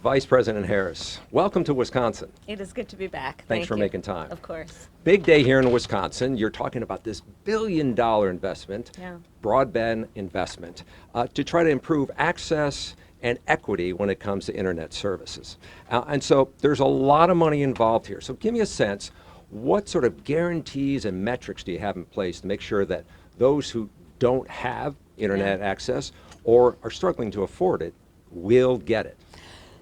Vice President Harris, welcome to Wisconsin. It is good to be back. Thanks for you. making time. Of course. Big day here in Wisconsin. You're talking about this billion-dollar investment, broadband investment, to try to improve access and equity when it comes to internet services. And so there's a lot of money involved here. So give me a sense, what sort of guarantees and metrics do you have in place to make sure that those who don't have internet access or are struggling to afford it will get it?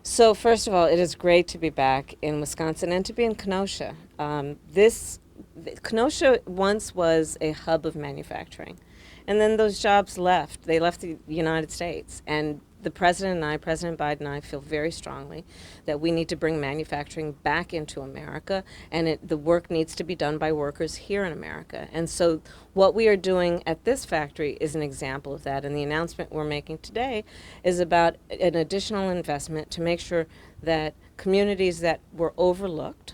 So first of all, it is great to be back in Wisconsin and to be in Kenosha. Kenosha once was a hub of manufacturing, and then those jobs left. They left the United States, and the President Biden and I feel very strongly that we need to bring manufacturing back into America, and the work needs to be done by workers here in America. And so what we are doing at this factory is an example of that, and the announcement we're making today is about an additional investment to make sure that communities that were overlooked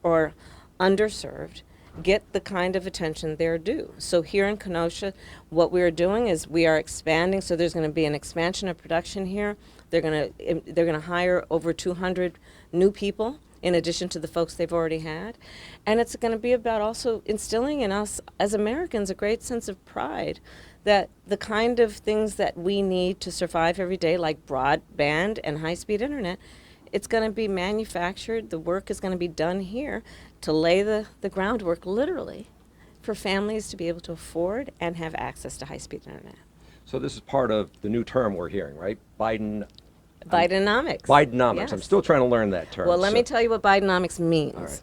or underserved get the kind of attention they're due. So here in Kenosha, what we're doing is we are expanding. So there's going to be an expansion of production here. They're going to hire over 200 new people in addition to the folks they've already had. And it's going to be about also instilling in us as Americans a great sense of pride that the kind of things that we need to survive every day, like broadband and high-speed internet, it's going to be manufactured. The work is going to be done here to lay the groundwork, literally, for families to be able to afford and have access to high-speed internet. So this is part of the new term we're hearing, right? Bidenomics. Bidenomics. Yes. I'm still trying to learn that term. Well, let me tell you what Bidenomics means. All right.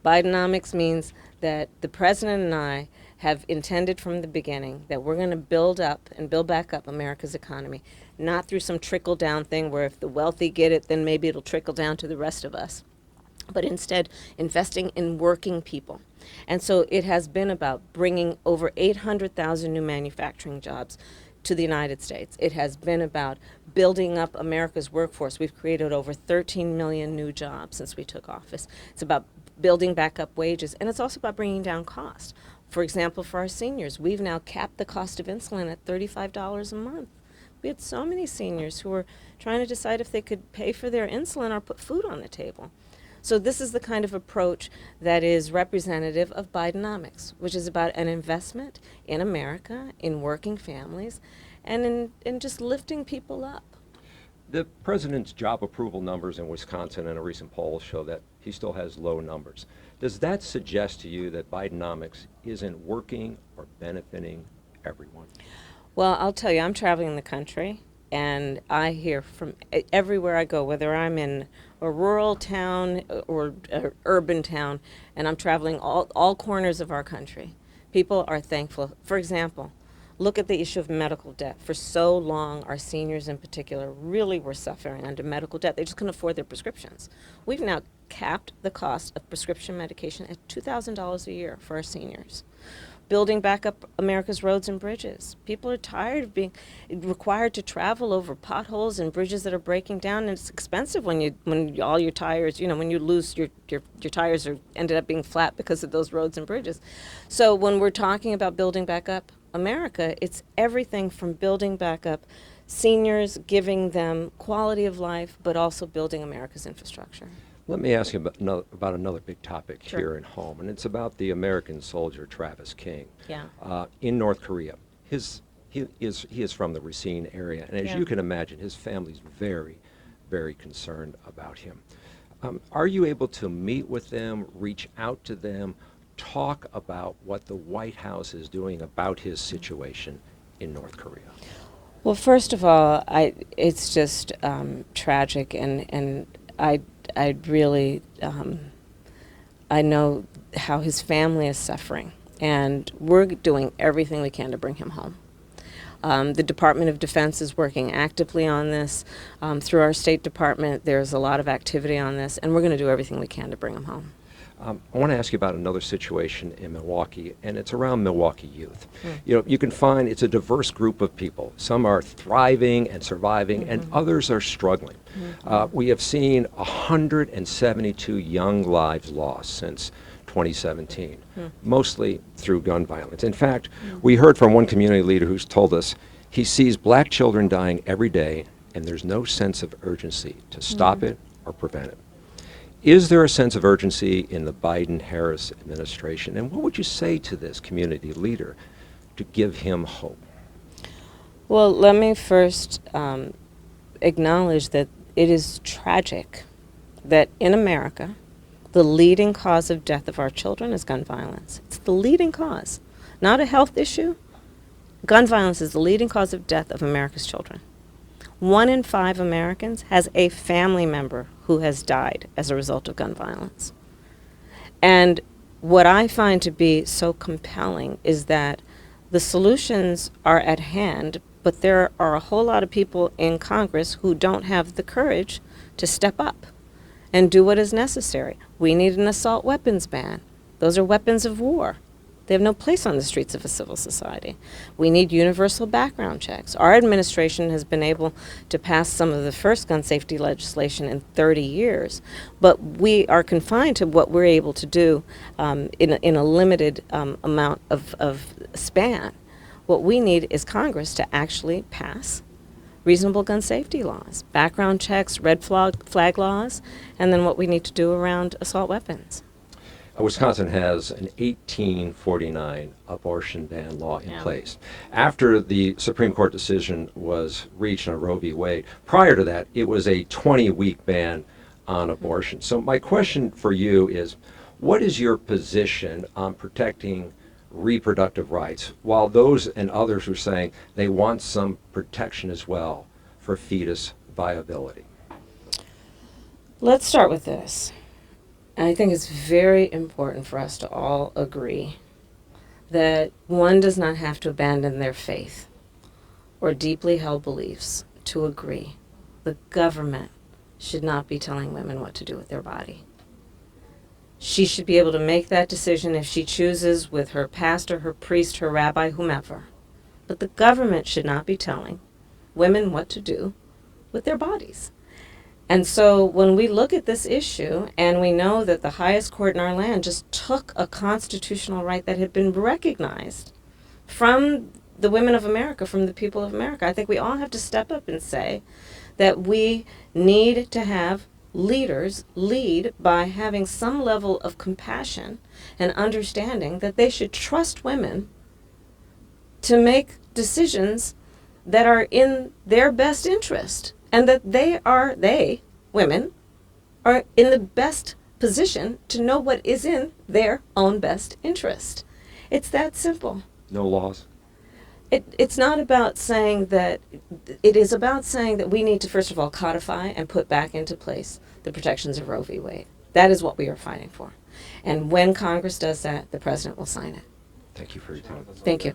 Bidenomics means that the President and I have intended from the beginning that we're going to build up and build back up America's economy, not through some trickle-down thing where if the wealthy get it, then maybe it'll trickle down to the rest of us, but instead investing in working people. And so it has been about bringing over 800,000 new manufacturing jobs to the United States. It has been about building up America's workforce. We've created over 13 million new jobs since we took office. It's about building back up wages, and it's also about bringing down cost. For example, for our seniors, we've now capped the cost of insulin at $35 a month. We had so many seniors who were trying to decide if they could pay for their insulin or put food on the table. So this is the kind of approach that is representative of Bidenomics, which is about an investment in America, in working families, and in just lifting people up. The president's job approval numbers in Wisconsin in a recent poll show that he still has low numbers. Does that suggest to you that Bidenomics isn't working or benefiting everyone? Well, I'll tell you, I'm traveling the country, and I hear from everywhere I go, whether I'm in a rural town or an urban town, and I'm traveling all corners of our country. People are thankful. For example, look at the issue of medical debt. For so long, our seniors in particular really were suffering under medical debt. They just couldn't afford their prescriptions. We've now capped the cost of prescription medication at $2,000 a year for our seniors. Building back up America's roads and bridges. People are tired of being required to travel over potholes and bridges that are breaking down, and it's expensive when all your tires, when you lose your tires are ended up being flat because of those roads and bridges. So when we're talking about building back up America, it's everything from building back up seniors, giving them quality of life, but also building America's infrastructure. Let me ask you about another big topic Sure. here at home, and it's about the American soldier Travis King Yeah. in North Korea. He is from the Racine area, and as you can imagine, his family's very, very concerned about him. Are you able to meet with them, reach out to them, talk about what the White House is doing about his situation in North Korea? Well, first of all, it's just tragic, and I really, I know how his family is suffering, and we're doing everything we can to bring him home. The Department of Defense is working actively on this. Through our State Department, there's a lot of activity on this, and we're going to do everything we can to bring him home. I want to ask you about another situation in Milwaukee, and it's around Milwaukee youth. You can find it's a diverse group of people. Some are thriving and surviving, and others are struggling. We have seen 172 young lives lost since 2017, mostly through gun violence. In fact, we heard from one community leader who's told us he sees black children dying every day and there's no sense of urgency to stop it or prevent it. Is there a sense of urgency in the Biden-Harris administration? And what would you say to this community leader to give him hope? Well, let me first acknowledge that it is tragic that in America, the leading cause of death of our children is gun violence. It's the leading cause, not a health issue. Gun violence is the leading cause of death of America's children. 1 in 5 Americans has a family member who has died as a result of gun violence. And what I find to be so compelling is that the solutions are at hand, but there are a whole lot of people in Congress who don't have the courage to step up and do what is necessary. We need an assault weapons ban. Those are weapons of war. They have no place on the streets of a civil society. We need universal background checks. Our administration has been able to pass some of the first gun safety legislation in 30 years, but we are confined to what we're able to do in a limited amount of span. What we need is Congress to actually pass reasonable gun safety laws, background checks, red flag laws, and then what we need to do around assault weapons. Wisconsin has an 1849 abortion ban law in place. After the Supreme Court decision was reached on Roe v. Wade, prior to that, it was a 20-week ban on abortion. So my question for you is, what is your position on protecting reproductive rights, while those and others are saying they want some protection as well for fetus viability? Let's start with this. I think it's very important for us to all agree that one does not have to abandon their faith or deeply held beliefs to agree. The government should not be telling women what to do with their body. She should be able to make that decision if she chooses with her pastor, her priest, her rabbi, whomever. But the government should not be telling women what to do with their bodies. And so when we look at this issue and we know that the highest court in our land just took a constitutional right that had been recognized from the women of America, from the people of America, I think we all have to step up and say that we need to have leaders lead by having some level of compassion and understanding that they should trust women to make decisions that are in their best interest, and that women, are in the best position to know what is in their own best interest. It's that simple. No laws? It's not about saying that, it is about saying that we need to first of all codify and put back into place the protections of Roe v. Wade. That is what we are fighting for. And when Congress does that, the president will sign it. Thank you for your time. Thank you.